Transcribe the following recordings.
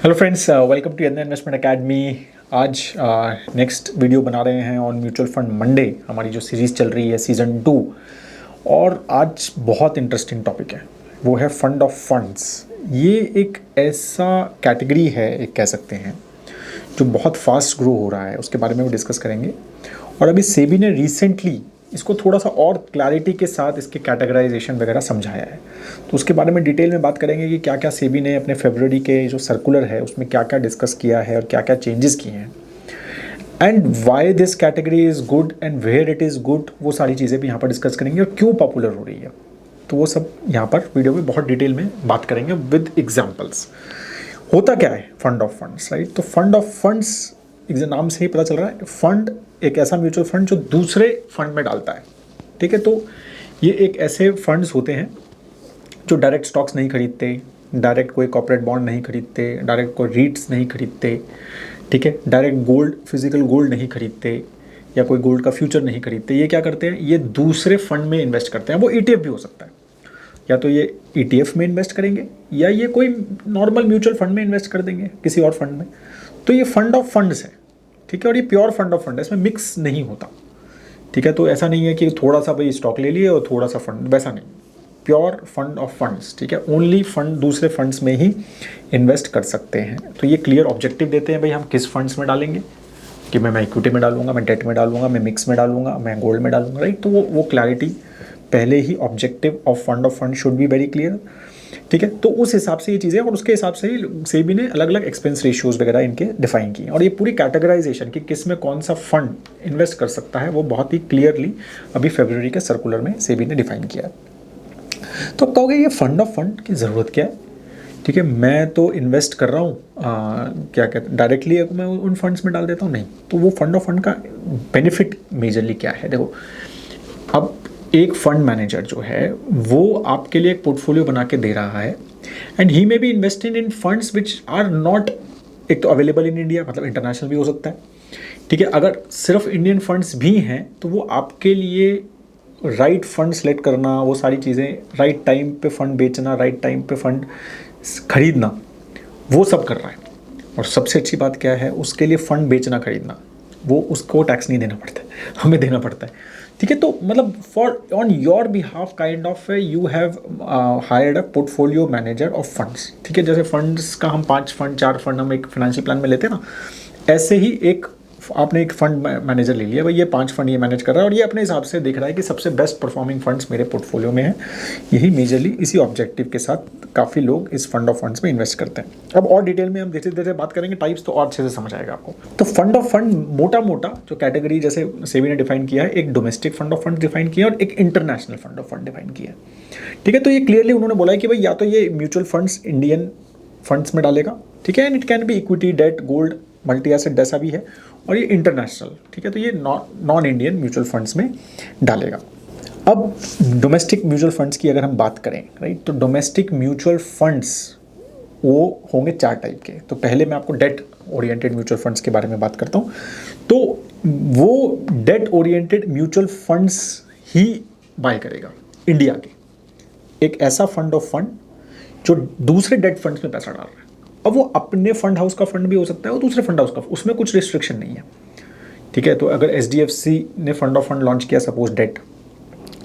Hello friends, welcome to यंदा investment academy. आज next video बना रहे हैं ऑन म्यूचुअल फंड मंडे। हमारी जो सीरीज़ चल रही है सीज़न 2, और आज बहुत इंटरेस्टिंग टॉपिक है, वो है फंड ऑफ फंड्स। ये एक ऐसा कैटेगरी है, एक कह सकते हैं, जो बहुत फास्ट ग्रो हो रहा है, उसके बारे में भी डिस्कस करेंगे। और अभी सेबी ने रिसेंटली इसको थोड़ा सा और क्लैरिटी के साथ इसके कैटेगराइजेशन वगैरह समझाया है, तो उसके बारे में डिटेल में बात करेंगे कि क्या क्या सेबी ने अपने फरवरी के जो सर्कुलर है उसमें क्या क्या डिस्कस किया है और क्या क्या चेंजेस किए हैं, and why this category is good and where it is good. वो सारी चीज़ें भी यहाँ पर डिस्कस करेंगे और क्यों पॉपुलर हो रही है, तो वो सब यहाँ पर वीडियो में बहुत डिटेल में बात करेंगे विद एग्जाम्पल्स। होता क्या है फंड ऑफ फंड्स, राइट? तो फंड ऑफ फंड्स नाम से ही पता चल रहा है, फंड एक ऐसा म्यूचुअल फंड जो दूसरे फंड में डालता है। ठीक है, तो ये एक ऐसे फंड्स होते हैं जो डायरेक्ट स्टॉक्स नहीं खरीदते, डायरेक्ट कोई कॉर्पोरेट बॉन्ड नहीं खरीदते, डायरेक्ट कोई रीट्स नहीं खरीदते, ठीक है, डायरेक्ट गोल्ड, फिजिकल गोल्ड नहीं खरीदते, या कोई गोल्ड का फ्यूचर नहीं खरीदते। ये क्या करते हैं, ये दूसरे फंड में इन्वेस्ट करते हैं। वो ETF भी हो सकता है, या तो ये ETF में इन्वेस्ट करेंगे, या ये कोई नॉर्मल म्यूचुअल फंड में इन्वेस्ट कर देंगे किसी और फंड में। तो ये फंड ऑफ फंड्स है, ठीक है, और ये प्योर फंड ऑफ फंड है, इसमें मिक्स नहीं होता। ठीक है, तो ऐसा नहीं है कि थोड़ा सा भाई स्टॉक ले लिए और थोड़ा सा फंड, वैसा नहीं। प्योर फंड ऑफ फंड्स, ठीक है, ओनली फंड दूसरे फंड्स में ही इन्वेस्ट कर सकते हैं। तो ये क्लियर ऑब्जेक्टिव देते हैं भाई हम किस फंड्स में डालेंगे, कि मैं इक्विटी में डालूंगा, मैं डेट में डालूंगा, मैं मिक्स में डालूंगा, मैं गोल्ड में डालूंगा, राइट? तो वो क्लैरिटी पहले ही, objective of fund should be very clear. ठीक है, तो उस हिसाब से ये चीज़ें, और उसके हिसाब से ही सेबी ने अलग अलग एक्सपेंस रेशियोज वगैरह इनके डिफाइन किए, और ये पूरी कैटेगराइजेशन कि किस में कौन सा फंड इन्वेस्ट कर सकता है वो बहुत ही क्लियरली अभी फरवरी के सर्कुलर में सेबी ने डिफाइन किया है। तो अब कहोगे ये फंड ऑफ फंड की ज़रूरत क्या है? ठीक है, मैं तो इन्वेस्ट कर रहा हूँ, क्या कहते हैं, डायरेक्टली मैं उन फंड्स में डाल देता हूँ, नहीं। तो वो फंड ऑफ फंड का बेनिफिट मेजरली क्या है? देखो, अब एक फंड मैनेजर जो है वो आपके लिए एक पोर्टफोलियो बना के दे रहा है, and he may be invested in funds which are not, एक तो अवेलेबल इन इंडिया, मतलब इंटरनेशनल भी हो सकता है। ठीक है, अगर सिर्फ इंडियन फंड्स भी हैं तो वो आपके लिए राइट फंड सेलेक्ट करना, वो सारी चीज़ें, राइट टाइम पे फंड बेचना, राइट टाइम पे फंड खरीदना, वो सब कर रहा है। और सबसे अच्छी बात क्या है, उसके लिए फंड बेचना खरीदना, वो उसको टैक्स नहीं देना पड़ता है, हमें देना पड़ता है। ठीक है, तो मतलब for on your behalf kind of you have hired a portfolio manager of funds. ठीक है, जैसे फंड्स का हम 5 फंड 4 फंड हम एक फाइनेंशियल प्लान में लेते हैं ना, ऐसे ही एक आपने एक फंड मैनेजर ले लिया, भाई ये 5 फंड ये मैनेज कर रहा है, और ये अपने हिसाब से देख रहा है कि सबसे बेस्ट परफॉर्मिंग फंड्स मेरे पोर्टफोलियो में है। यही मेजरली इसी ऑब्जेक्टिव के साथ काफ़ी लोग इस फंड ऑफ फंड्स में इन्वेस्ट करते हैं। अब और डिटेल में हम जैसे जैसे बात करेंगे टाइप्स, तो और अच्छे से समझ आएगा आपको। तो फंड ऑफ फंड मोटा मोटा जो कैटेगरी जैसे सेबी ने डिफाइन किया है, एक domestic fund of fund define किया और एक international fund of fund define किया है। ठीक है, तो ये क्लियरली उन्होंने बोला है कि भाई या तो ये म्यूचुअल फंड्स इंडियन फंड्स में डालेगा, ठीक है, and it can be equity, debt, gold, multi asset जैसा भी है, और ये इंटरनेशनल, ठीक है, तो ये नॉन इंडियन म्यूचुअल फंड्स में डालेगा। अब डोमेस्टिक म्यूचुअल फंड्स की अगर हम बात करें, राइट, तो डोमेस्टिक म्यूचुअल फंड्स वो होंगे 4 टाइप के। तो पहले मैं आपको डेट ओरिएंटेड म्यूचुअल फंड्स के बारे में बात करता हूँ। तो वो डेट ओरिएंटेड म्यूचुअल फंड्स ही बाय करेगा इंडिया के, एक ऐसा फंड ऑफ फंड जो दूसरे डेट फंड्स में पैसा डाल रहा है। अब वो अपने फंड हाउस का फंड भी हो सकता है और दूसरे फंड हाउस का, उसमें कुछ रिस्ट्रिक्शन नहीं है। ठीक है, तो अगर SDFC ने फंड ऑफ फंड लॉन्च किया सपोज डेट,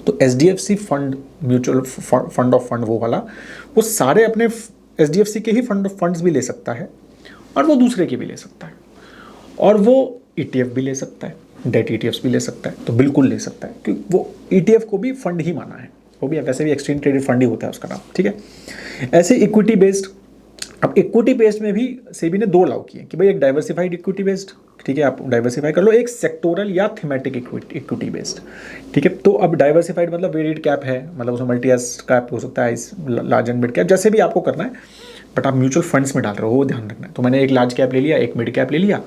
तो SDFC fund mutual fund of fund वो वाला, वो सारे अपने SDFC के ही फंड ऑफ फंड्स भी ले सकता है, और वो दूसरे के भी ले सकता है, और वो ETF भी ले सकता है, डेट ETFs भी ले सकता है, तो बिल्कुल ले सकता है, क्योंकि वो ETF को भी फंड ही माना है, वो भी वैसे भी एक्सचेंज ट्रेडेड फंड ही होता है उसका नाम। ठीक है, ऐसे इक्विटी बेस्ड, अब इक्विटी बेस्ड में भी सेबी ने 2 अलाउ किए कि भाई एक डाइवर्सिफाइड इक्विटी बेस्ड, ठीक है, आप डाइवर्सिफाई कर लो, एक सेक्टोरल या थीमेटिक इक्विटी बेस्ड। ठीक है, तो अब डाइवर्सिफाइड मतलब वेरिएड कैप है, मतलब उसमें मल्टी एस कैप हो सकता है, इस लार्ज एंड मिड कैप, जैसे भी आपको करना है, बट आप म्यूचुअल फंड्स में डाल रहे हो वो ध्यान रखना है। तो मैंने एक लार्ज कैप ले लिया, एक मिड कैप ले लिया,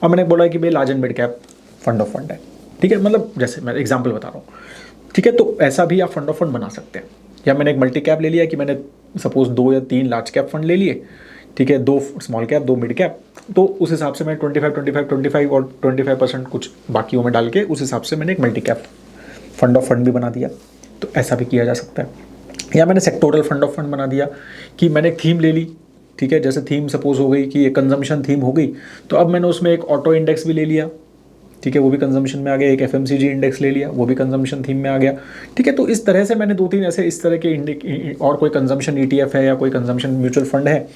और मैंने बोला कि भाई large and mid cap fund of fund है। ठीक है, मतलब जैसे मैं एग्जाम्पल बता रहा हूँ। ठीक है, तो ऐसा भी आप फंड ऑफ फंड बना सकते हैं। या मैंने एक मल्टी कैप ले लिया कि मैंने सपोज 2 या 3 लार्ज कैप फंड ले लिए, ठीक है, 2 स्मॉल कैप, 2 मिड कैप, तो उस हिसाब से मैं 25 और 25% कुछ बाकियों में डाल के उस हिसाब से मैंने एक multi cap fund of fund भी बना दिया। तो ऐसा भी किया जा सकता है। या मैंने सेक्टोरल फंड ऑफ फंड बना दिया कि मैंने एक थीम ले ली, ठीक है, जैसे थीम सपोज हो गई कि ये कंजम्पशन थीम हो गई, तो अब मैंने उसमें एक ऑटो इंडेक्स भी ले लिया, ठीक है, वो भी कंजम्पशन में आ गया। एक एफएमसीजी इंडेक्स ले लिया, वो भी कंजम्पशन थीम में आ गया, ठीक है। तो इस तरह से मैंने 2-3 ऐसे इस तरह के और कोई कंजम्पशन ईटीएफ है या कोई कंजम्पशन म्यूचुअल फंड है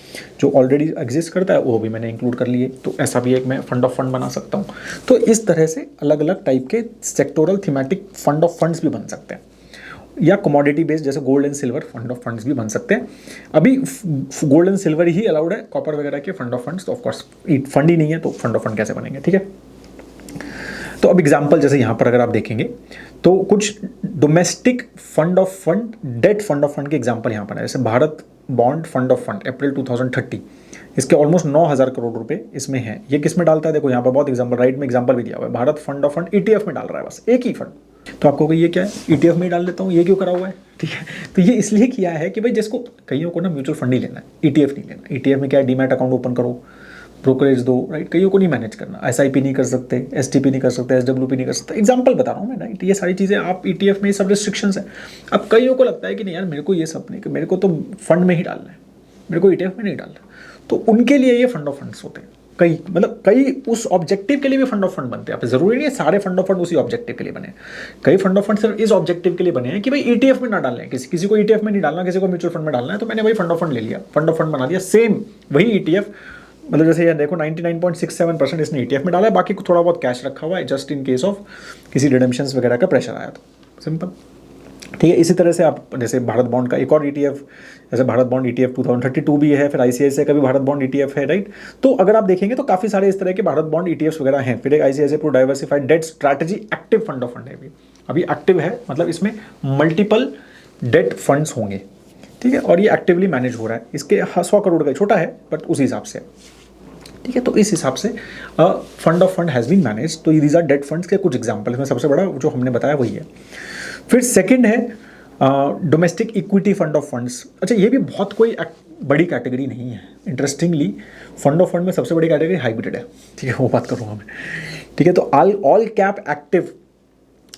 जो ऑलरेडी एग्जिस्ट करता है, वो भी मैंने इंक्लूड कर लिए। तो ऐसा भी एक मैं फंड ऑफ फंड बना सकता हूँ। तो इस तरह से अलग अलग टाइप के sectoral thematic fund of funds भी बन सकते हैं, या कमोडिटी बेस्ड जैसे gold and silver fund of funds भी बन सकते हैं। अभी gold and silver he allowed है, कॉपर वगैरह के फंड ऑफ फंड्स तो ऑफकोर्स फंड ही नहीं है, तो फंड ऑफ फंड कैसे बनेंगे, ठीक है। तो अब एग्जाम्पल जैसे यहाँ पर अगर आप देखेंगे तो कुछ domestic fund of fund, debt fund of fund के एग्जाम्पल यहाँ पर है। जैसे Bharat bond fund of fund April 2030, इसके ऑलमोस्ट 9,000 करोड़ रुपए इसमें है। ये किस में डालता है, देखो यहाँ पर बहुत एग्जाम्पल, राइट में एग्जाम्पल भी दिया हुआ है। Bharat fund of fund ETF में डाल रहा है, बस एक ही फंड। तो आपको ये क्या है, ईटीएफ में ही डाल देता हूँ, ये क्यों करा हुआ है, ठीक है। तो ये इसलिए किया है कि भाई जिसको, कईयों को ना म्यूचुअल फंड ही लेना है, ईटीएफ नहीं लेना। ईटीएफ में क्या है, डीमैट अकाउंट ओपन करो, ब्रोकरेज दो, राइट। कईयों को नहीं मैनेज करना, एसआईपी नहीं कर सकते, एसटीपी नहीं कर सकते, एसडब्ल्यूपी नहीं कर सकते। एग्जांपल बता रहा हूँ मैं, राइट। ये सारी चीज़ें आप ईटीएफ में, ये सब रिस्ट्रिक्शंस है। अब कईयों को लगता है कि नहीं यार, मेरे को ये सब नहीं, मेरे को तो फंड में ही डालना है, मेरे को ईटीएफ में नहीं डालना, तो उनके लिए ये फंड ऑफ फंड्स होते हैं। कई उस ऑब्जेक्टिव के लिए भी फंड ऑफ फंड बनते हैं। आप जरूरी नहीं है सारे फंड ऑफ फंड उसी ऑब्जेक्टिव के लिए बने। कई फंड ऑफ फंड सिर्फ इस ऑब्जेक्टिव के लिए बने हैं कि भाई ईटीएफ में ना डालना है, किसी को ईटीएफ में नहीं डालना, किसी को म्यूचुअल फंड में डालना है, तो मैंने वही फंड ऑफ फंड ले लिया, फंड ऑफ फंड बना दिया, सेम वही ईटीएफ। मतलब जैसे ये देखो 99.67% इसने ईटीएफ में डाला है, बाकी थोड़ा बहुत कैश रखा हुआ है जस्ट इन केस ऑफ किसी रिडेम्पशंस वगैरह का प्रेशर आया तो, सिंपल, ठीक है। इसी तरह से आप जैसे भारत बॉन्ड का एक और ईटीएफ, जैसे भारत बॉन्ड ईटीएफ 2032 भी है, फिर आईसीआईसीआई का भी भारत बॉन्ड ईटीएफ है, राइट। तो अगर आप देखेंगे तो काफ़ी सारे इस तरह के भारत बॉन्ड ईटीएफ्स वगैरह हैं। फिर एक ICICI pro diversified debt strategy active fund of fund है, अभी एक्टिव है, मतलब इसमें मल्टीपल डेट फंड्स होंगे, ठीक है, और ये एक्टिवली मैनेज हो रहा है। इसके 100 करोड़ का छोटा है बट उस हिसाब से, ठीक है। तो इस हिसाब से fund of fund has been manage. तो दीज आर डेट फंड्स के कुछ एग्जाम्पल है, सबसे बड़ा जो हमने बताया वही है। फिर सेकंड है domestic equity fund of funds. अच्छा, ये भी बहुत कोई बड़ी कैटेगरी नहीं है। इंटरेस्टिंगली फंड ऑफ फंड में सबसे बड़ी कैटेगरी हाइब्रिड है, ठीक है, वो बात करूँगा मैं, ठीक है। तो ऑल कैप एक्टिव,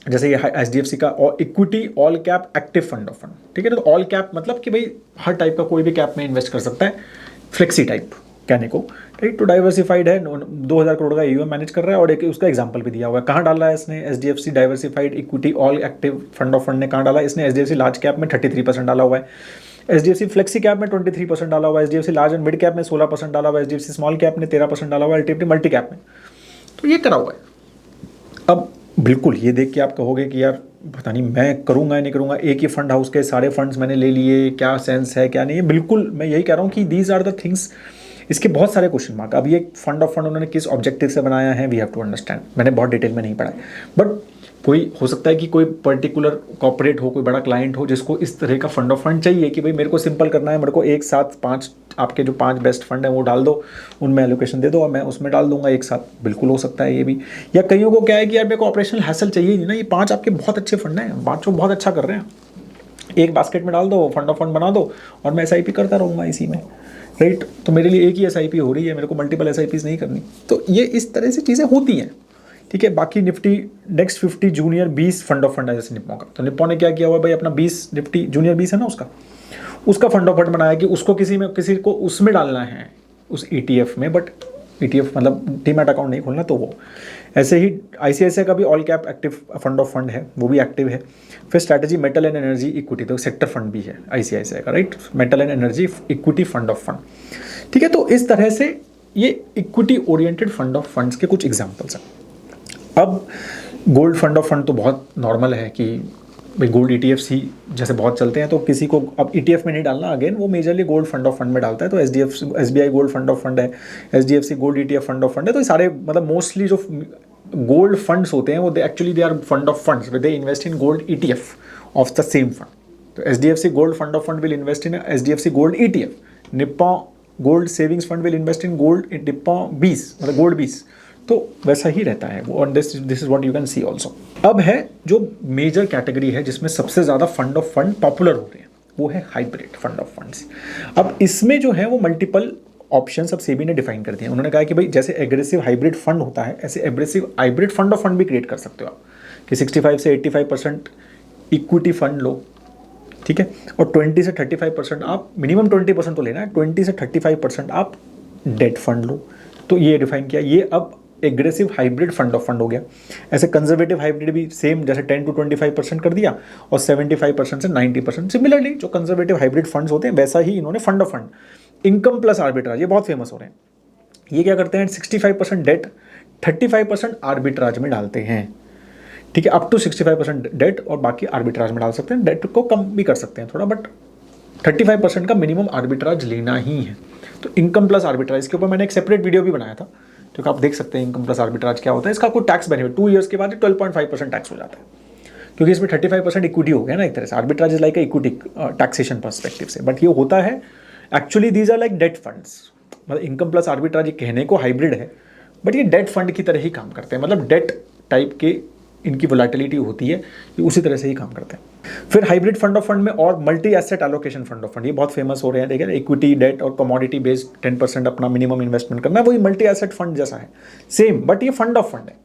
जैसे ये एचडीएफसी का equity all cap active fund of fund, ठीक है। तो ऑल कैप मतलब कि भाई हर टाइप का कोई भी कैप में इन्वेस्ट कर सकता है, फ्लेक्सी टाइप कहने को, राइट। तो डाइवर्सिफाइड है, 2,000 करोड़ का ईयूएम मैनेज कर रहा है, और एक उसका एग्जांपल भी दिया हुआ है। कहाँ डाला है इसने, HDFC diversified equity all active fund of fund ने कहाँ डाला, इसने एचडीएफसी लार्ज कैप में 33% डाला हुआ है, एचडीएफसी फ्लेक्सी कैप में 23% डाला हुआ है, HDFC large and mid cap में 16% डाला हुआ है, एचडीएफसी स्मॉल कैप में 13% डाला हुआ है, एचडीएफसी मल्टी कैप में, तो ये करा हुआ है। अब बिल्कुल ये देख के आप कहोगे कि यार पता नहीं मैं करूँगा या नहीं करूँगा, एक ही फंड हाउस के सारे फंड्स मैंने ले लिए, क्या सेंस है क्या नहीं है। बिल्कुल मैं यही कह रहा हूँ कि दीज आर द थिंग्स, इसके बहुत सारे क्वेश्चन मार्क। अब ये फंड ऑफ फंड उन्होंने किस ऑब्जेक्टिव से बनाया है, वी हैव टू अंडरस्टैंड। मैंने बहुत डिटेल में नहीं पढ़ा है, बट कोई हो सकता है कि कोई पर्टिकुलर कॉर्पोरेट हो, कोई बड़ा क्लाइंट हो जिसको इस तरह का फंड ऑफ फंड चाहिए कि भाई मेरे को सिंपल करना है, मेरे को एक साथ 5 आपके जो 5 बेस्ट फंड है वो डाल दो, उनमें एलोकेशन दे दो और मैं उसमें डाल दूंगा एक साथ। बिल्कुल हो सकता है ये भी। या कईयों को क्या है कि यार मेरे को ऑपरेशनल हैसल चाहिए नहीं ना, ये 5 आपके बहुत अच्छे फंड हैं, 5 बहुत अच्छा कर रहे हैं, एक बास्केट में डाल दो, फंड ऑफ फंड बना दो और मैं एसआईपी करता रहूँगा इसी में, राइट। तो मेरे लिए एक ही एसआईपी हो रही है, मेरे को मल्टीपल एसआईपीज नहीं करनी। तो ये इस तरह से चीज़ें होती हैं, ठीक है। बाकी Nifty next 50 junior 20 fund of fund है जैसे निप्पो का, तो निप्पो ने क्या किया हुआ भाई, अपना 20 निफ्टी जूनियर 20 है ना, उसका फंड ऑफ फंड बनाया कि उसको किसी को उसमें डालना है, उस ईटीएफ में, बट ईटीएफ मतलब डीमैट अकाउंट नहीं खोलना, तो वो ऐसे ही आईसीआईसीआई का भी all cap active fund of fund है, वो भी एक्टिव है। फिर strategy metal and energy equity, तो सेक्टर फंड भी है आईसीआईसीआई का, right, metal and energy equity fund of fund, ठीक है। तो इस तरह से ये equity oriented fund of funds के कुछ एग्जाम्पल्स हैं। अब गोल्ड फंड ऑफ फंड तो बहुत नॉर्मल है कि भाई गोल्ड ईटीएफ्स ही जैसे बहुत चलते हैं, तो किसी को अब ईटीएफ में नहीं डालना, अगेन वो majorly gold fund of fund में डालता है। तो SBI gold fund of fund है, HDFC gold ETF fund of fund है। तो ये सारे मतलब मोस्टली जो गोल्ड फंड्स होते हैं वो actually they are fund of funds, they invest in gold ETF of the same fund. तो HDFC gold fund of fund will invest in HDFC gold ETF, Nippon gold savings fund will invest in gold Nippon 20, मतलब gold 20। तो वैसा ही रहता है वो, this is what you can see also. अब है जो मेजर कैटेगरी है जिसमें सबसे ज़्यादा फंड ऑफ फंड पॉपुलर हो रहे हैं, वो है हाइब्रिड फंड ऑफ फंड्स। अब इसमें जो है वो मल्टीपल ऑप्शन अब सेबी ने डिफाइन कर दिए। उन्होंने कहा कि भाई जैसे एग्रेसिव हाइब्रिड फंड होता है, ऐसे aggressive hybrid fund of fund भी क्रिएट कर सकते हो आप, कि 65 से 85% इक्विटी फंड लो, ठीक है। और 20 से 35% आप मिनिमम 20% तो लेना है, 20 से 35% आप डेट फंड लो। तो ये डिफाइन किया। ये अब aggressive hybrid fund of fund हो गया। ऐसे कंजर्वेटिव हाइब्रिड भी सेम, जैसे 10 to 25% कर दिया और 75% से 90%। सिमिलरली जो कंजर्वेटिव हाइब्रिड फंड्स होते हैं वैसा ही इन्होंने fund of fund. Income plus arbitrage, ये बहुत फेमस हो रहे हैं। ये क्या करते हैं, 65% डेट, 35% आर्बिट्राज में डालते हैं। ठीक है, अप टू 65% डेट और बाकी आर्बिट्राज में डाल सकते हैं। डेट को कम भी कर सकते हैं थोड़ा, बट 35% का मिनिमम आर्बिट्राज लेना ही है। तो इनकम प्लस आर्बिट्राज के ऊपर मैंने एक सेपरेट वीडियो भी बनाया था, तो आप देख सकते हैं इनकम प्लस आर्बिट्राज क्या होता है। इसका आपको टैक्स बेनिफिट 2 ईयर्स के बाद 12.5% टैक्स हो जाता है, क्योंकि इसमें 35% इक्विटी हो गया ना एक तरह से। Arbitrage is like equity taxation perspective से, बट ये होता है actually these are like debt funds. मतलब इनकम प्लस आर्बिट्राज ये कहने को हाइब्रिड है, बट ये डेट फंड की तरह ही काम करते हैं। मतलब डेट टाइप के इनकी वोलेटिलिटी होती है, ये उसी तरह से ही काम करते हैं। फिर हाइब्रिड फंड ऑफ फंड में और multi asset allocation fund of fund, ये बहुत फेमस हो रहे हैं। देखिए, इक्विटी, डेट और कमोडिटी बेस्ड 10% अपना मिनिमम इन्वेस्टमेंट करना है, वही मल्टी एसेट फंड जैसा है सेम, बट ये फंड ऑफ फंड है।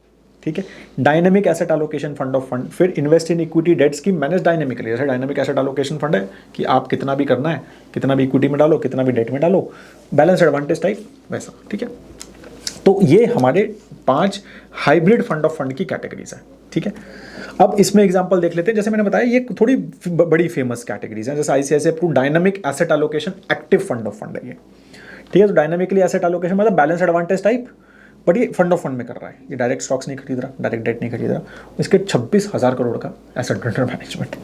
ठीक है, dynamic asset allocation fund of fund. फिर invest in equity debt scheme manage dynamically, जैसे डायनेमिक एसेट एलोकेशन फंड है कि आप कितना भी करना है, कितना भी इक्विटी में डालो, कितना भी डेट में डालो, बैलेंस एडवांटेज टाइप वैसा। ठीक है, तो ये हमारे 5 हाइब्रिड फंड ऑफ फंड की कैटेगरीज है। ठीक है, अब इसमें एग्जांपल देख लेते हैं। जैसे मैंने बताया ये थोड़ी बड़ी फेमस कैटेगरीज हैं, जैसे ICICI Pru dynamic asset allocation active fund of fund है ये। ठीक है, तो डायनामिकली एसेट एलोकेशन मतलब बैलेंस एडवांटेज टाइप, बट ये फंड ऑफ फंड में कर रहा है। ये डायरेक्ट स्टॉक्स नहीं खरीद रहा, डायरेक्ट डेट नहीं खरीद रहा। इसके 26,000 करोड़ का एसेट अंडर मैनेजमेंट।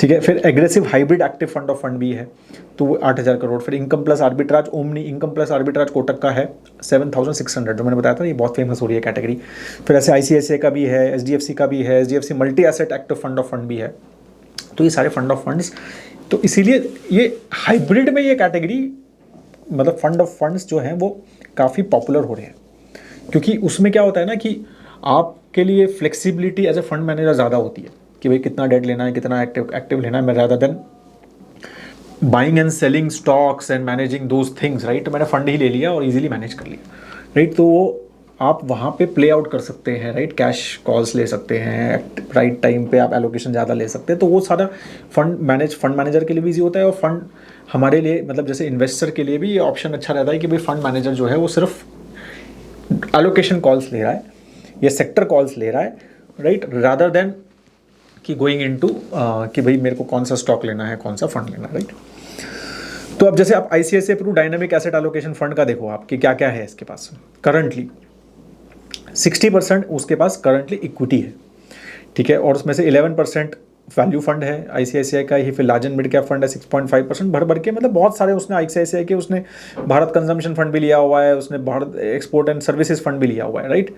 ठीक है, फिर aggressive hybrid active fund of fund भी है, तो वो 8,000 करोड़। फिर income plus arbitrage omni income plus arbitrage Kotak का है 7,600, जो मैंने बताया था, ये बहुत फेमस हो रही है कैटेगरी। फिर ऐसे आईसीआईसीआई का भी है, एचडीएफसी का भी है, HDFC multi asset active fund of fund भी है। तो ये सारे फंड ऑफ फंड्स, तो इसीलिए ये हाइब्रिड में ये कैटेगरी मतलब फंड ऑफ फंड्स जो हैं वो काफ़ी पॉपुलर हो रहे हैं, क्योंकि उसमें क्या होता है ना कि आपके लिए flexibility as a fund manager ज़्यादा होती है कि भाई कितना डेट लेना है, कितना एक्टिव लेना है, rather then buying and selling stocks and managing those things, right. तो मैंने फंड ही ले लिया और इजीली मैनेज कर लिया, राइट। तो वो आप वहाँ पे प्ले आउट कर सकते हैं, राइट। कैश कॉल्स ले सकते हैं, राइट टाइम पे आप एलोकेशन ज़्यादा ले सकते हैं। तो वो सारा फंड मैनेजर के लिए भी ईजी होता है, और फंड हमारे लिए मतलब जैसे इन्वेस्टर के लिए भी ये ऑप्शन अच्छा रहता है कि भाई फंड मैनेजर जो है वो सिर्फ एलोकेशन कॉल्स ले रहा है या सेक्टर कॉल्स ले रहा है, राइट, रादर देन कि गोइंग इनटू कि भाई मेरे को कौन सा स्टॉक लेना है, कौन सा फंड लेना है, राइट। तो अब जैसे आप ICICI Pru dynamic asset allocation fund का देखो आपकी क्या क्या है इसके पास। करंटली 60% उसके पास करंटली इक्विटी है, ठीक है, और उसमें से 11% वैल्यू फंड है आईसीआईसीआई का ही। फिर large and mid cap fund है 6.5% भर के, मतलब बहुत सारे उसने आईसीआईसीआई के, उसने भारत कंजम्पशन फंड भी लिया हुआ है, उसने Bharat export and services fund भी लिया हुआ है, राइट।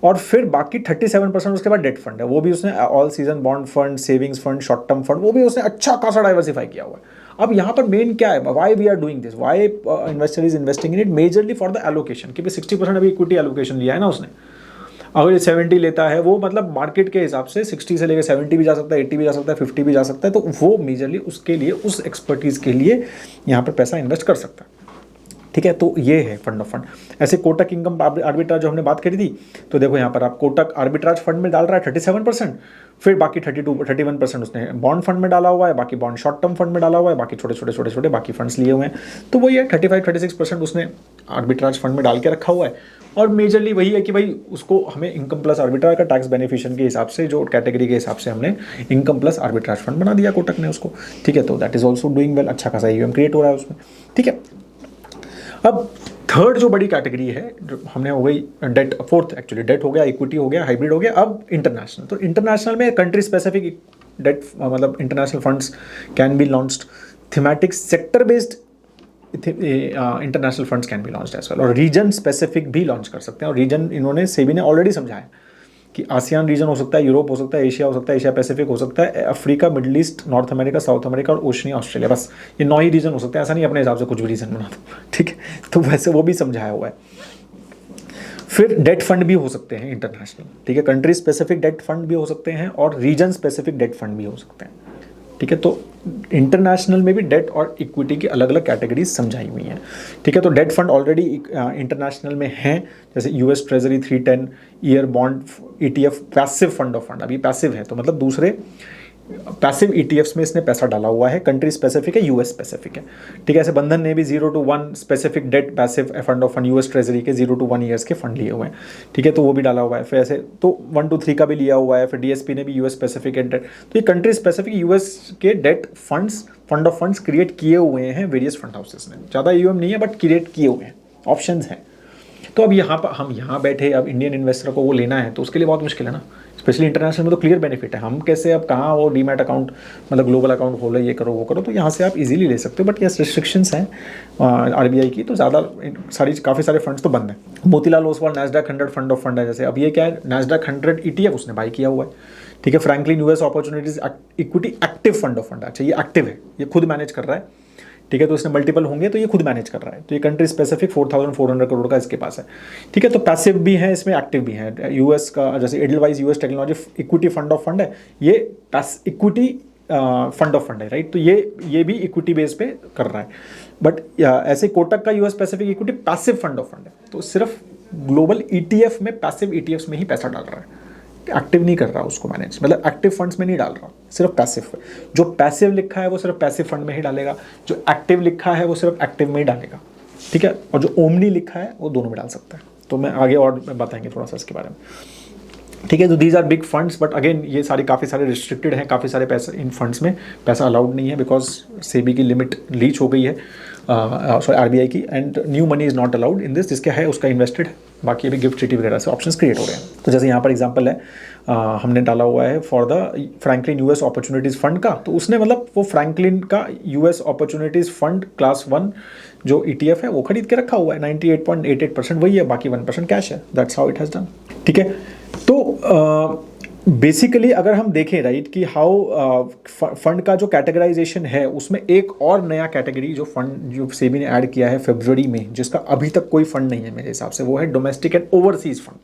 और फिर बाकी 37% उसके बाद डेट फंड है, वो भी उसने all season bond fund, savings fund, short term fund, वो भी उसने अच्छा खासा डाइवर्सिफाई किया हुआ है। अब यहाँ पर मेन क्या है, why we are doing this, why investor is investing in it, majorly for the allocation, कि 60% अभी इक्विटी एलोकेशन लिया है ना उसने। अगर ये 70 लेता है वो मतलब मार्केट के हिसाब से 60 से लेकर 70 भी जा सकता है, 80 भी जा सकता है, 50 भी जा सकता है। तो वो मेजरली उसके लिए, उस एक्सपर्टीज़ के लिए यहाँ पर पैसा इन्वेस्ट कर सकता है, ठीक है। तो ये है फंड ऑफ फंड। ऐसे कोटक इनकम आर्बिट्राज जो हमने बात करी थी, तो देखो यहाँ पर आप कोटक आर्बिट्राज फंड में डाल रहा है 37%, फिर बाकी 31% उसने बॉन्ड फंड में डाला हुआ है, बाकी बॉन्ड शॉर्ट टर्म फंड में डाला हुआ है, बाकी छोटे बाकी फंड्स लिए हुए हैं। तो वही है 35-36% उसने आर्बिट्राज फंड में डाल के रखा हुआ है। और मेजरली वही है कि भाई उसको हमें इनकम प्लस आर्बिट्राज का टैक्स बेनिफिशियन के हिसाब से, जो कैटेगरी के हिसाब से हमने इनकम प्लस आर्बिट्राज फंड बना दिया कोटक ने उसको, ठीक है। तो that is also doing well, अच्छा खासा ईवीएम क्रिएट हो रहा है उसमें, ठीक है। अब थर्ड जो बड़ी कैटेगरी है जो हमने हो गई डेट, फोर्थ एक्चुअली डेट हो गया, इक्विटी हो गया, हाइब्रिड हो गया, अब इंटरनेशनल। तो इंटरनेशनल में कंट्री स्पेसिफिक डेट मतलब international funds can be launched, thematic sector based international funds can be launched as well, और रीजन स्पेसिफिक भी लॉन्च कर सकते हैं। और रीजन इन्होंने सेबी ने ऑलरेडी समझाया कि आसियान रीजन हो सकता है, यूरोप हो सकता है, एशिया हो सकता है, एशिया पैसिफिक हो सकता है, Africa, middle east, north America, south America और ओशनिया, ऑस्ट्रेलिया, बस ये 9 ही रीजन हो सकते हैं। ऐसा नहीं अपने हिसाब से कुछ भी रीजन बना दो, ठीक है। तो वैसे वो भी समझाया हुआ है। फिर डेट फंड भी हो सकते हैं इंटरनेशनल, ठीक है, कंट्री स्पेसिफिक डेट फंड भी हो सकते हैं और रीजन स्पेसिफिक डेट फंड भी हो सकते हैं, ठीक है। तो इंटरनेशनल में भी डेट और इक्विटी की अलग अलग कैटेगरीज समझाई हुई हैं, ठीक है। तो डेट फंड ऑलरेडी इंटरनेशनल में हैं, जैसे US treasury 310 year bond ETF passive fund of fund, अभी पैसिव है तो मतलब दूसरे पैसिव ईटीएफ्स में इसने पैसा डाला हुआ है, कंट्री स्पेसिफिक है, यूएस स्पेसिफिक है। ठीक है, ऐसे बंधन ने भी 0 to 1 specific debt passive fund of fund US treasury के 0 to 1 ईयर्स के फंड लिए हुए हैं। ठीक है, तो वो भी डाला हुआ है। फिर ऐसे तो 1 to 3 का भी लिया हुआ है। फिर डीएसपी ने भी यूएस स्पेसिफिक डेट, तो ये कंट्री स्पेसिफिक यूएस के date funds, fund of funds create किए हुए हैं वेरियस फंड हाउसेस ने। ज़्यादा यूएम नहीं है बट क्रिएट किए हुए हैं, ऑप्शंस हैं। तो अब यहाँ पर हम यहाँ बैठे, अब इंडियन इन्वेस्टर को वो लेना है तो उसके लिए बहुत मुश्किल है ना। स्पेशली इंटरनेशनल में तो क्लियर बेनिफिट है। हम कैसे अब कहाँ वो डीमैट अकाउंट मतलब ग्लोबल अकाउंट खोलो, ये करो वो करो, तो यहाँ से आप इजीली ले सकते हो। बट यस, रिस्ट्रिक्शंस हैं आरबीआई की, तो ज़्यादा काफ़ी सारे फंड्स तो बंद हैं। Motilal Oswal Nasdaq 100 fund of fund है। जैसे अब ये क्या है, नैस्डैक 100 ETF उसने बाई किया हुआ है। ठीक है, Franklin US opportunities equity active fund of fund. अच्छा, ये एक्टिव है, ये खुद मैनेज कर रहा है। ठीक है, तो इसने मल्टीपल होंगे तो ये खुद मैनेज कर रहा है। तो ये कंट्री स्पेसिफिक 4400 करोड़ का इसके पास है। ठीक है, तो पैसिव भी है इसमें, एक्टिव भी है। यूएस का जैसे Edelweiss US technology equity fund of fund है, ये इक्विटी फंड ऑफ फंड है, राइट। तो ये भी इक्विटी बेस पे कर रहा है। बट ऐसे कोटक का US specific equity passive fund of fund है, तो सिर्फ ग्लोबल ईटीएफ में, पैसिव ईटीएफ्स में ही पैसा डाल रहा है, एक्टिव नहीं कर रहा उसको मैनेज, मतलब एक्टिव फंड्स में नहीं डाल रहा, सिर्फ पैसिव। जो पैसिव लिखा है वो सिर्फ पैसिव फंड में ही डालेगा, जो एक्टिव लिखा है वो सिर्फ एक्टिव में ही डालेगा। ठीक है, और जो ओमनी लिखा है वो दोनों में डाल सकता है। तो मैं आगे और बताएंगे थोड़ा सा इसके बारे में। ठीक है, तो these are big funds, but again ये सारी काफ़ी सारे रिस्ट्रिक्टेड हैं, काफ़ी सारे पैसे इन फंड्स में पैसा अलाउड नहीं है बिकॉज सेबी की लिमिट रीच हो गई है, सॉरी आरबीआई की, and new money is not allowed in this. जिसका है उसका इन्वेस्टेड है, बाकी अभी गिफ्ट सिटी वगैरह से ऑप्शंस क्रिएट हो रहे हैं। तो जैसे यहाँ पर एग्जांपल है, हमने डाला हुआ है for the Franklin US opportunities fund का, तो उसने मतलब वो फ्रैंकलिन का यूएस अपॉर्चुनिटीज़ फंड क्लास 1 जो ETF है वो खरीद के रखा हुआ है। 98.88% वही है, बाकी 1% कैश है। That's how it has done. ठीक है, तो बेसिकली अगर हम देखें राइट कि हाउ फंड का जो कैटेगराइजेशन है उसमें एक और नया कैटेगरी जो फंड जो सेबी ने ऐड किया है फरवरी में, जिसका अभी तक कोई फंड नहीं है मेरे हिसाब से, वो है डोमेस्टिक एंड ओवरसीज फंड।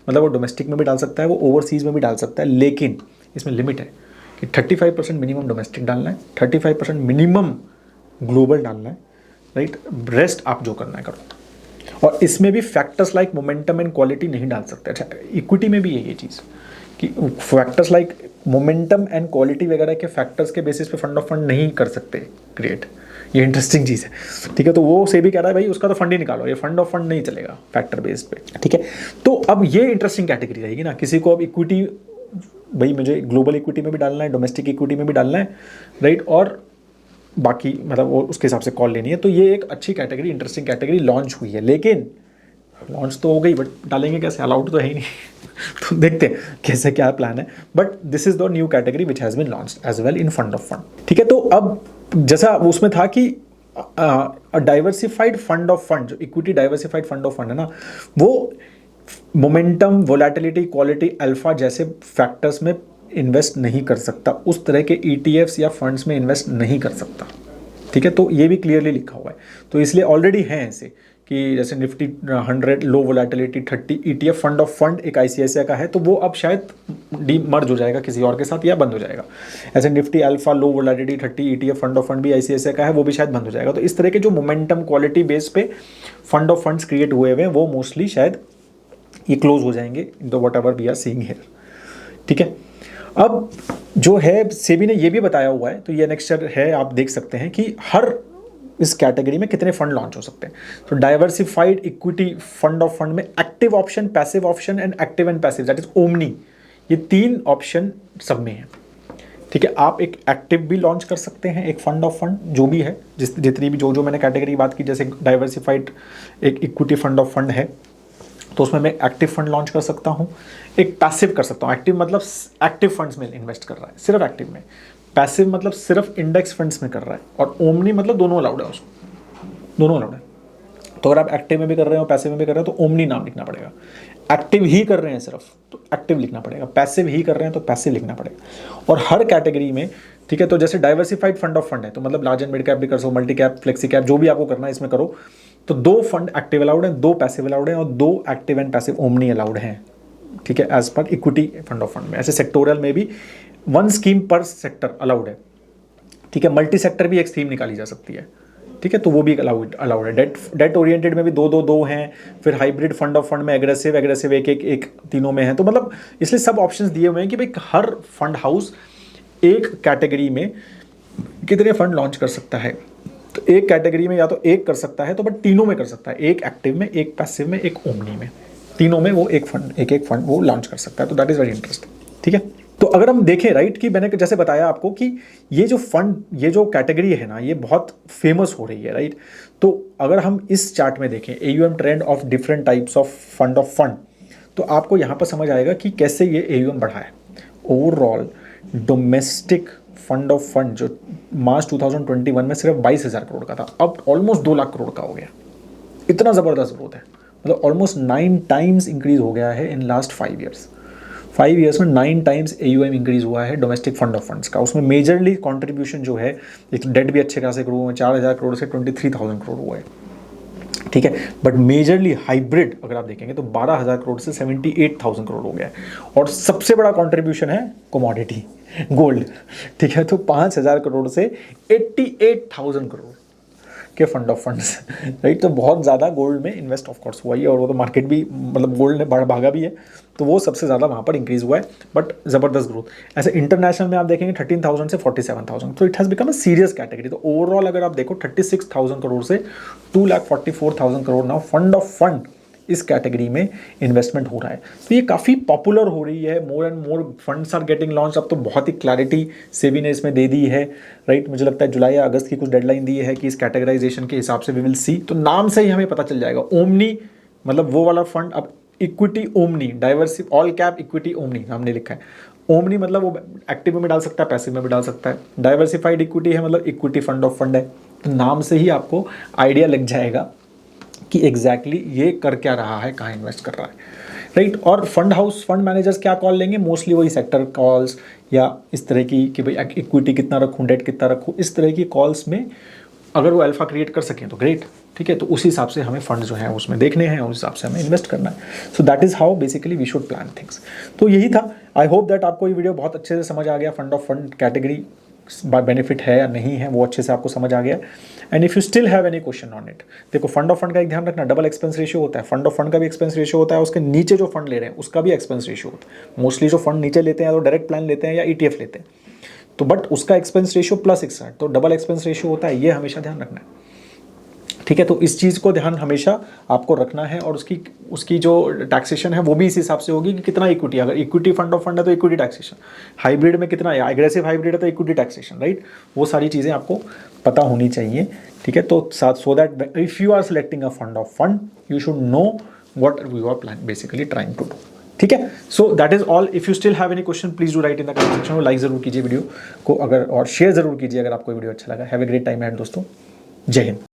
मतलब वो डोमेस्टिक में भी डाल सकता है, वो ओवरसीज में भी डाल सकता है, लेकिन इसमें लिमिट है कि 35% मिनिमम डोमेस्टिक डालना है, 35% मिनिमम ग्लोबल डालना है, राइट। रेस्ट आप जो करना है करो। और इसमें भी factors like momentum and quality नहीं डाल सकते। अच्छा, इक्विटी में भी है ये चीज़ कि factors like momentum and quality वगैरह के फैक्टर्स के बेसिस पे फंड ऑफ फंड नहीं कर सकते क्रिएट। ये इंटरेस्टिंग चीज़ है। ठीक है, तो वो से भी कह रहा है भाई उसका तो फंड ही निकालो, ये फंड ऑफ फंड नहीं चलेगा फैक्टर बेस पे। ठीक है, तो अब ये इंटरेस्टिंग कैटेगरी रहेगी ना। किसी को अब इक्विटी, भाई मुझे ग्लोबल इक्विटी में भी डालना है, डोमेस्टिक इक्विटी में भी डालना है, राइट, और बाकी मतलब वो उसके हिसाब से कॉल लेनी है। तो ये एक अच्छी कैटेगरी, इंटरेस्टिंग कैटेगरी लॉन्च हुई है। लेकिन लॉन्च तो हो गई, बट डालेंगे कैसे, अलाउड तो है ही नहीं। तो देखते हैं कैसे क्या प्लान है। But this is the new category which has been launched as well in fund of fund. ठीक है, तो अब जैसा उसमें था कि डाइवर्सिफाइड फंड ऑफ फंड, जो equity diversified fund of fund है ना, वो मोमेंटम, वोलेटिलिटी, क्वालिटी, अल्फा जैसे फैक्टर्स में इन्वेस्ट नहीं कर सकता, उस तरह के ETFs या फंड्स में इन्वेस्ट नहीं कर सकता। ठीक है, तो ये भी क्लियरली लिखा हुआ है। तो इसलिए ऑलरेडी हैं ऐसे कि जैसे Nifty 100 low volatility 30 ETF fund of fund एक ICICI का है, तो वो अब शायद मर्ज हो जाएगा किसी और के साथ या बंद हो जाएगा। ऐसे Nifty alpha low volatility 30 ETF fund of fund भी ICICI का है, वो भी शायद बंद हो जाएगा। तो इस तरह के जो मोमेंटम क्वालिटी बेस पे फंड ऑफ फंड्स क्रिएट हुए हुए हैं वो मोस्टली शायद ये क्लोज हो जाएंगे in the whatever we are seeing here. ठीक है, अब जो है सेबी ने ये भी बताया हुआ है, तो ये नेक्स्ट है, आप देख सकते हैं कि हर इस कैटेगरी में कितने फंड लॉन्च हो सकते हैं। तो diversified equity fund of fund में active option, passive option and active and passive, that is omni, ये 3 ऑप्शन सब में है। ठीक है, आप एक एक्टिव भी लॉन्च कर सकते हैं, एक फंड ऑफ फंड जो भी है, जितनी भी जो मैंने कैटेगरी बात की, जैसे डाइवर्सिफाइड एक इक्विटी फंड ऑफ फंड है तो उसमें मैं एक्टिव फंड लॉन्च कर सकता हूँ, एक पैसिव कर सकता हूँ। एक्टिव मतलब एक्टिव फंड्स में इन्वेस्ट कर रहा है, सिर्फ एक्टिव में। पैसिव मतलब सिर्फ इंडेक्स फंड्स में कर रहा है, और ओमनी मतलब दोनों अलाउड है, उसको दोनों अलाउड है। तो अगर आप एक्टिव में भी कर रहे हो, पैसिव में भी कर रहे हो, तो ओमनी नाम लिखना पड़ेगा। एक्टिव ही कर रहे हैं सिर्फ, तो एक्टिव लिखना पड़ेगा। पैसिव ही कर रहे हैं तो पैसिव लिखना पड़ेगा। और हर कैटेगरी में, ठीक है, तो जैसे डाइवर्सिफाइड फंड ऑफ फंड है, तो मतलब लार्ज एंड मिड कैप भी कर सको, मल्टी कैप, फ्लेक्सी कैप, जो भी आपको करना है इसमें करो। तो 2 फंड एक्टिव अलाउड हैं, 2 पैसिव अलाउड हैं, और 2 active and passive omni allowed हैं। ठीक है, as per equity fund of fund में। ऐसे सेक्टोरियल में भी 1 स्कीम पर सेक्टर अलाउड है। ठीक है, मल्टी सेक्टर भी एक स्कीम निकाली जा सकती है। ठीक है, तो वो भी अलाउड है। डेट ओरिएंटेड में भी 2 हैं। फिर हाइब्रिड फंड ऑफ फंड में एग्रेसिव एक तीनों में है। तो मतलब इसलिए सब ऑप्शंस दिए हुए हैं कि भाई हर फंड हाउस एक कैटेगरी में कितने फंड लॉन्च कर सकता है। तो एक कैटेगरी में या तो एक कर सकता है, तो बट तीनों में कर सकता है, एक एक्टिव में, एक पैसिव में, एक ओमनी में, तीनों में वो एक फंड वो लॉन्च कर सकता है। तो दैट इज वेरी इंटरेस्टिंग। ठीक है, तो अगर हम देखें राइट कि मैंने जैसे बताया आपको कि ये जो फंड, ये जो कैटेगरी है ना, ये बहुत फेमस हो रही है राइट। तो अगर हम इस चार्ट में देखें AUM trend of different types of fund, तो आपको यहाँ पर समझ आएगा कि कैसे ये AUM बढ़ा है। Overall domestic fund of fund जो मार्च 2021 में सिर्फ 22,000 करोड़ का था, अब ऑलमोस्ट 2 लाख करोड़ का हो गया। इतना ज़बरदस्त ग्रोथ है, मतलब ऑलमोस्ट 9 टाइम्स इंक्रीज हो गया है इन लास्ट 5 ईयर्स। 5 ईयर्स में 9 टाइम्स AUM इंक्रीज हुआ है डोमेस्टिक फंड ऑफ फंड्स का। उसमें मेजरली कंट्रीब्यूशन जो है, एक डेट भी अच्छे खासे ग्रो हुए, 4,000 करोड़ से 23,000 करोड़ हुआ है। ठीक है, बट मेजरली हाइब्रिड अगर आप देखेंगे तो 12,000 करोड़ से 78,000 करोड़ हो गया है। और सबसे बड़ा कंट्रीब्यूशन है कमोडिटी, गोल्ड। ठीक है, तो 5,000 करोड़ से 88,000 करोड़ के फंड ऑफ फंड्स राइट। तो बहुत ज़्यादा गोल्ड में इन्वेस्ट ऑफ कोर्स हुआ ही है, और वो तो मार्केट भी, मतलब गोल्ड ने भागा भी है, तो वो सबसे ज़्यादा वहाँ पर इंक्रीज हुआ है, बट ज़बरदस्त ग्रोथ। ऐसे इंटरनेशनल में आप देखेंगे 13,000 से 47,000, तो it has become a serious category. तो ओवरऑल अगर आप देखो 36,000 करोड़ से 2,44,000 crore now fund of fund इस कैटेगरी में इन्वेस्टमेंट हो रहा है। तो ये काफ़ी पॉपुलर हो रही है, more and more funds are getting launch. अब तो बहुत ही क्लैरिटी सेबी ने इसमें दे दी है राइट। मुझे लगता है जुलाई या अगस्त की कुछ डेडलाइन दी है कि इस कैटेगराइजेशन के हिसाब से वी विल सी। तो नाम से ही हमें पता चल जाएगा। ओमनी मतलब वो वाला फंड, अब equity omni, diversified all cap equity omni हमने लिखा है। ओमनी मतलब वो एक्टिव में भी डाल सकता है, पैसिव में भी डाल सकता है। डाइवर्सिफाइड इक्विटी है, मतलब इक्विटी फंड ऑफ फंड है। तो नाम से ही आपको आइडिया लग जाएगा कि एग्जैक्टली ये कर क्या रहा है, कहाँ इन्वेस्ट कर रहा है राइट। और फंड हाउस, फंड मैनेजर्स क्या कॉल लेंगे, मोस्टली वही सेक्टर कॉल्स या इस तरह की कि भाई इक्विटी कितना रखूँ, डेट कितना रखूँ, इस तरह की कॉल्स में अगर वो अल्फा क्रिएट कर सकें तो ग्रेट। ठीक है, तो उस हिसाब से हमें फंड जो है उसमें देखने हैं, उस हिसाब से हमें इन्वेस्ट करना है। So that is how basically we should plan things. तो यही था। आई होप दैट आपको ये वीडियो बहुत अच्छे से समझ आ गया। Fund of fund category benefit है या नहीं है वो अच्छे से आपको समझ आ गया। And if you still have any question on it, देखो फंड ऑफ फंड का एक ध्यान रखना, डबल एक्सपेंस रेशियो होता है। फंड ऑफ फंड का भी एक्सपेंस रेशियो होता है, उसके नीचे जो फंड ले रहे हैं उसका भी एक्सपेंस रेशियो होता है। मोस्टली जो फंड नीचे लेते हैं या तो डायरेक्ट प्लान लेते हैं या ETF लेते हैं, तो बट उसका एक्सपेंस रेशियो प्लस 61, तो डबल एक्सपेंस रेशियो होता है, ये हमेशा ध्यान रखना है। ठीक है, तो इस चीज़ को ध्यान हमेशा आपको रखना है। और उसकी जो टैक्सेशन है वो भी इस हिसाब से होगी कि कितना इक्विटी, अगर इक्विटी फंड ऑफ फंड है तो इक्विटी टैक्सेशन, हाइब्रिड में कितना है, एग्रेसिव हाइब्रिड है तो इक्विटी टैक्सेशन राइट। वो सारी चीज़ें आपको पता होनी चाहिए। ठीक है, तो साथ so that if you are selecting a fund of fund you should know what you are plan basically trying to do. ठीक है, so that is all. If you still have any question please do write in the comment section. और like जरूर कीजिए video को अगर, और share जरूर कीजिए अगर आपको वीडियो अच्छा लगा। Have a great time and दोस्तों, जय हिंद।